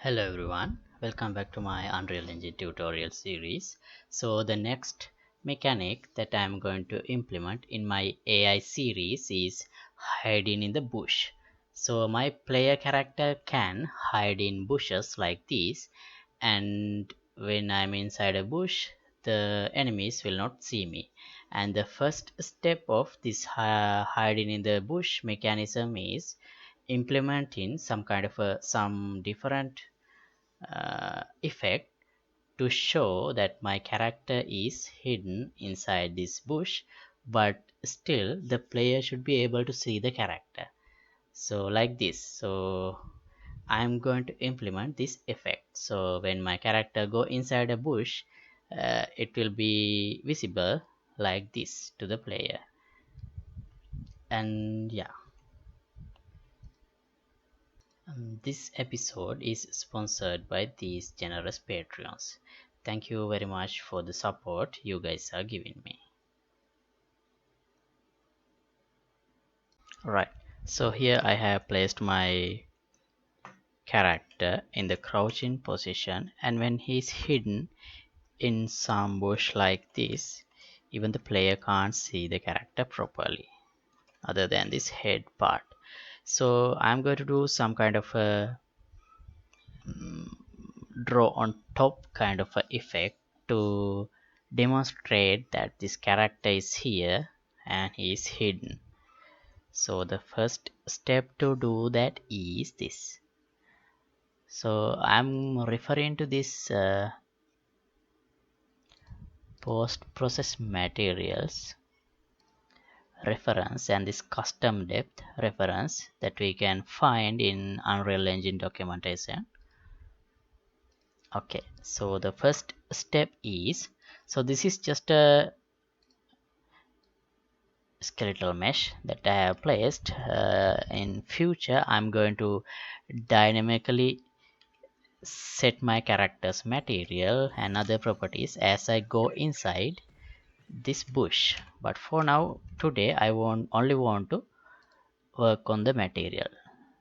Hello everyone, welcome back to my Unreal Engine tutorial series. So the next mechanic that I'm going to implement in my AI series is hiding in the bush. So my player character can hide in bushes like this, and when I'm inside a bush the enemies will not see me. And the first step of this hiding in the bush mechanism is implementing some kind of some different effect to show that my character is hidden inside this bush, but still the player should be able to see the character. So like this. So I'm going to implement this effect. So when my character go inside a bush, it will be visible like this to the player. And yeah, this episode is sponsored by these generous Patreons. Thank you very much for the support you guys are giving me. Right, so here I have placed my character in the crouching position, and when he's hidden in some bush like this, even the player can't see the character properly other than this head part. So I'm going to do some kind of a draw on top kind of a effect to demonstrate that this character is here and he is hidden. So the first step to do that is this. So I'm referring to this post process materials reference and this custom depth reference that we can find in Unreal Engine documentation. Okay, so the first step is, so this is just a skeletal mesh that I have placed. In future I'm going to dynamically set my character's material and other properties as I go inside this bush, but for now today I only want to work on the material,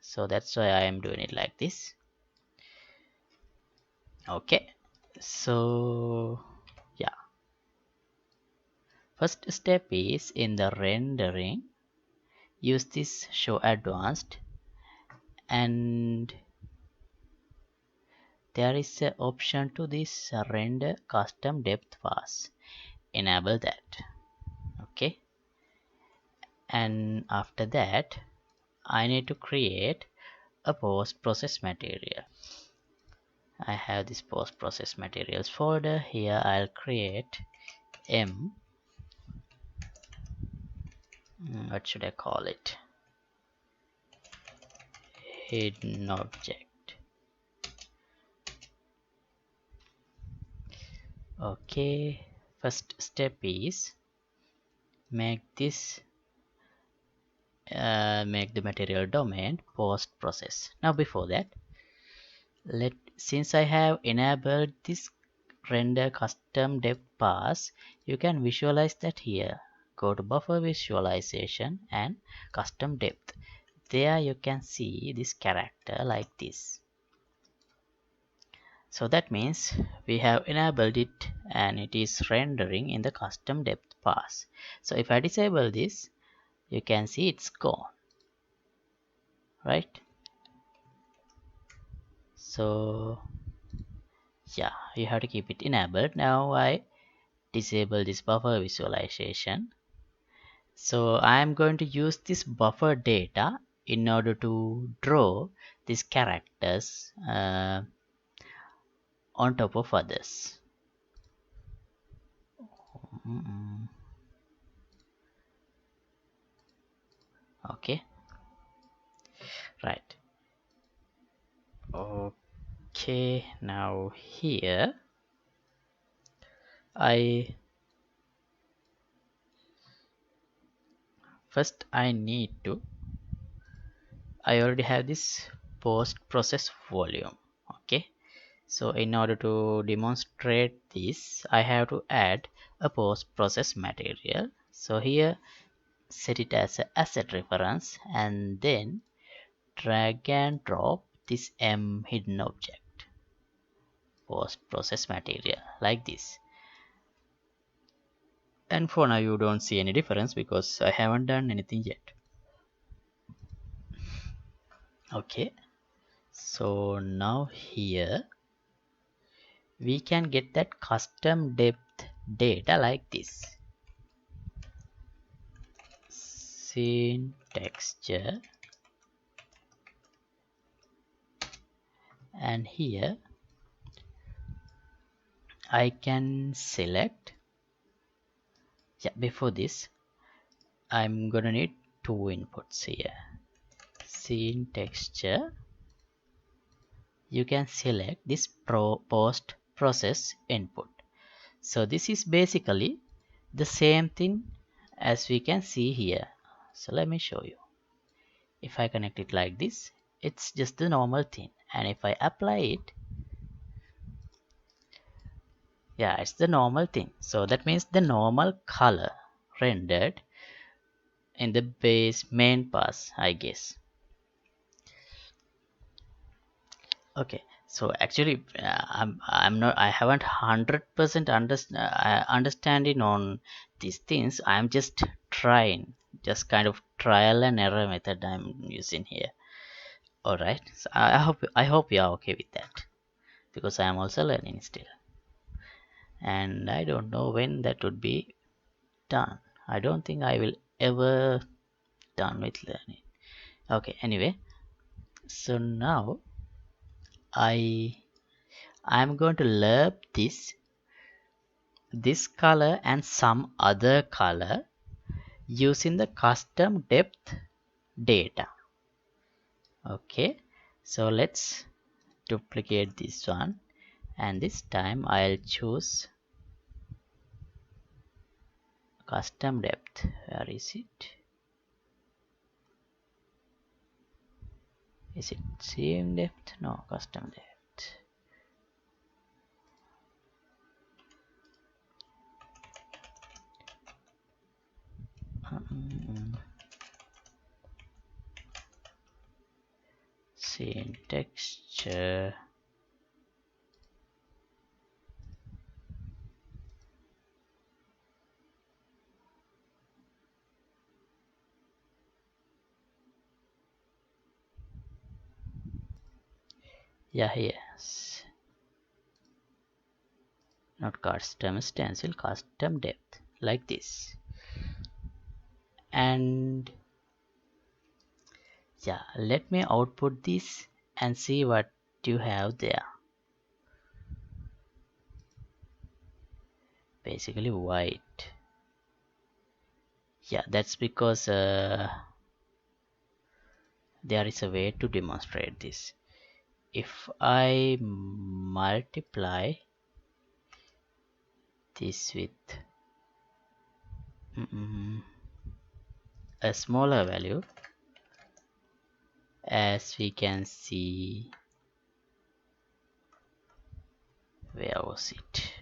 so that's why I am doing it like this. Okay, so yeah, first step is in the rendering, use this show advanced, and there is an option to this render custom depth pass. Enable that. Okay, and after that I need to create a post process material. I have this post process materials folder. Here I'll create m what should I call it, hidden object. Okay, first step is make this make the material domain post process. Now before that, since I have enabled this render custom depth pass, you can visualize that here. Go to buffer visualization and custom depth. There you can see this character like this. So that means we have enabled it and it is rendering in the custom depth pass. So if I disable this, you can see it's gone, right? So yeah, you have to keep it enabled. Now I disable this buffer visualization. So I am going to use this buffer data in order to draw these characters on top of others. Okay, right. Okay, now here I first I need to, I already have this post process volume. Okay, so in order to demonstrate this I have to add a post process material. So here set it as an asset reference and then drag and drop this m hidden object. post process material like this. And for now you don't see any difference because I haven't done anything yet. Okay, so now here we can get that custom depth data like this. Scene texture, and here I can select, before this I'm gonna need two inputs here. Scene texture, you can select this post process input. So this is basically the same thing as we can see here. So let me show you. If I connect it like this, it's just the normal thing, and if I apply it, it's the normal thing. So that means the normal color rendered in the base main pass, I guess. Okay, so actually I'm not, I haven't 100% understanding on these things. I'm just trying, just kind of trial and error method I'm using here. All right, so I hope you are okay with that, because I am also learning still, and I don't know when that would be done. I don't think I will ever done with learning. Okay, anyway, so now I'm going to lerp this color and some other color using the custom depth data. Okay, so let's duplicate this one, and this time I'll choose custom depth. Where is it? Is it same depth? No, custom depth. Scene texture. Yeah, yes. Not custom stencil, custom depth, like this. And let me output this and see what you have there. Basically white. That's because there is a way to demonstrate this. If I multiply this with a smaller value, as we can see, where was it?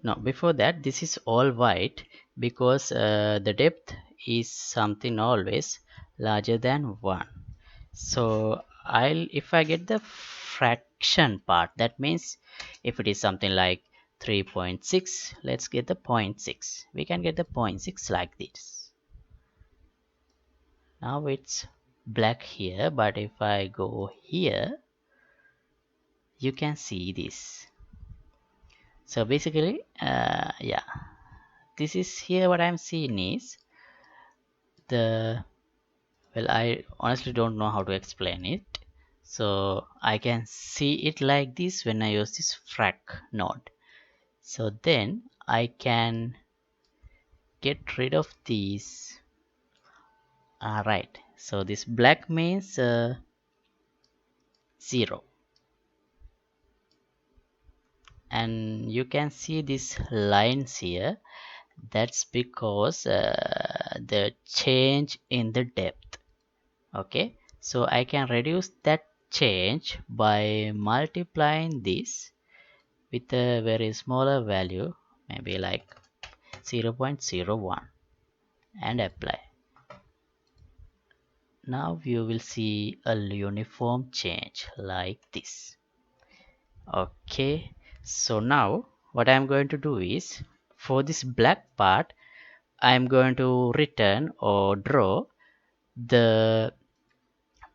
Now before that, this is all white because the depth is something always larger than 1. So if I get the fraction part, that means if it is something like 3.6, let's get the 0.6. We can get the 0.6 like this. Now it's black here, but if I go here, you can see this. So basically, this is here. What I'm seeing is I honestly don't know how to explain it. So I can see it like this when I use this frac node. So then I can get rid of these. Right. So this black means 0. And you can see these lines here. That's because the change in the depth. Okay, so I can reduce that change by multiplying this with a very smaller value, maybe like 0.01, and apply. Now you will see a uniform change like this. Okay, so now what I'm going to do is, for this black part I'm going to return or draw the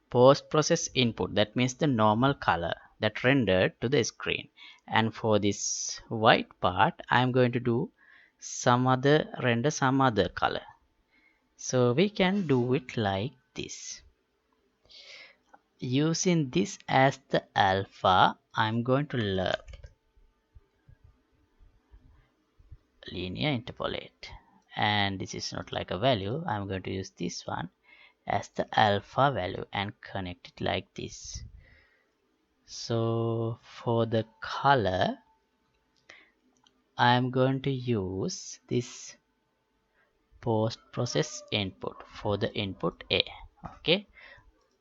post process input, that means the normal color that rendered to the screen. And for this white part I'm going to do render some other color. So we can do it like this. Using this as the alpha, I'm going to linear interpolate, and this is not like a value. I'm going to use this one as the alpha value and connect it like this. So for the color I'm going to use this post process input for the input A. Okay,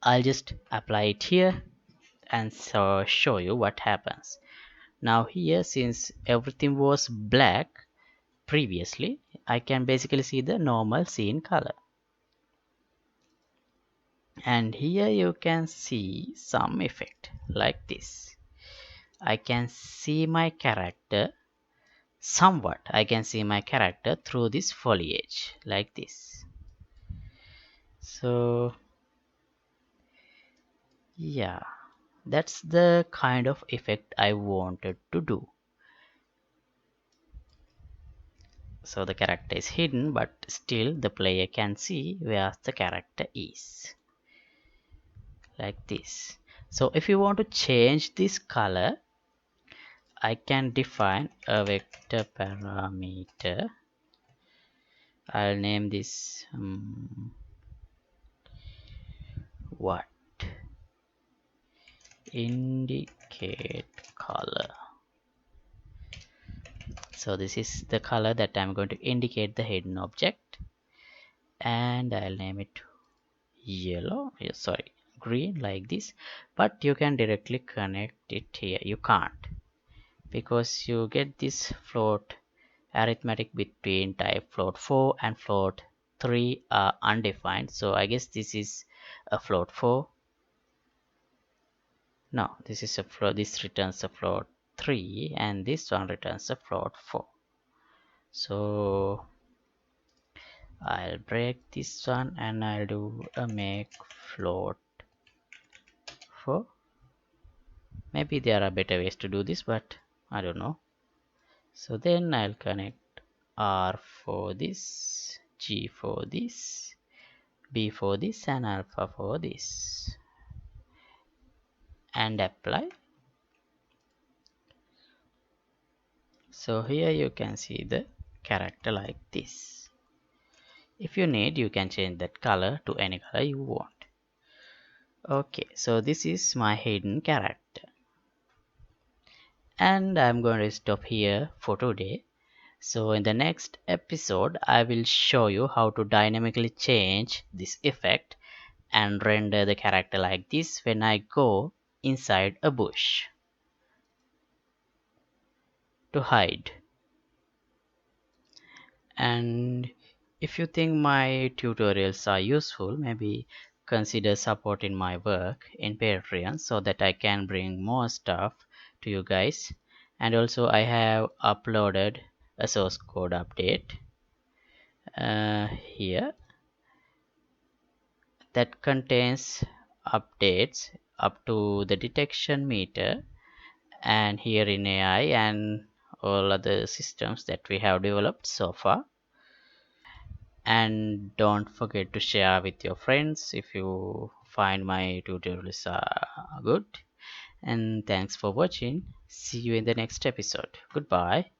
I'll just apply it here and so show you what happens. Now here, since everything was black previously, I can basically see the normal scene color. And here you can see some effect like this. I can see my character somewhat. I can see my character through this foliage like this. So yeah, that's the kind of effect I wanted to do. So the character is hidden, but still the player can see where the character is like this. So if you want to change this color, I can define a vector parameter. I'll name this what indicate color. So this is the color that I'm going to indicate the hidden object, and I'll name it yellow, sorry, green like this. But you can directly connect it here. You can't, because you get this float arithmetic between type float 4 and float 3 are undefined. So I guess this is a float 4. No, this is a float, this returns a float 3 and this one returns a float 4. So I'll break this one and I'll do a make float 4. Maybe there are better ways to do this, but I don't know. So then I'll connect R for this, G for this, B for this, and alpha for this, and apply. So here you can see the character like this. If you need, you can change that color to any color you want. Okay, so this is my hidden character, and I'm going to stop here for today. So in the next episode I will show you how to dynamically change this effect and render the character like this when I go inside a bush to hide. And if you think my tutorials are useful, maybe consider supporting my work in Patreon so that I can bring more stuff to you guys. And also I have uploaded a source code update here that contains updates up to the detection meter and here in AI and all other systems that we have developed so far. And don't forget to share with your friends if you find my tutorials are good. And thanks for watching. See you in the next episode. Goodbye.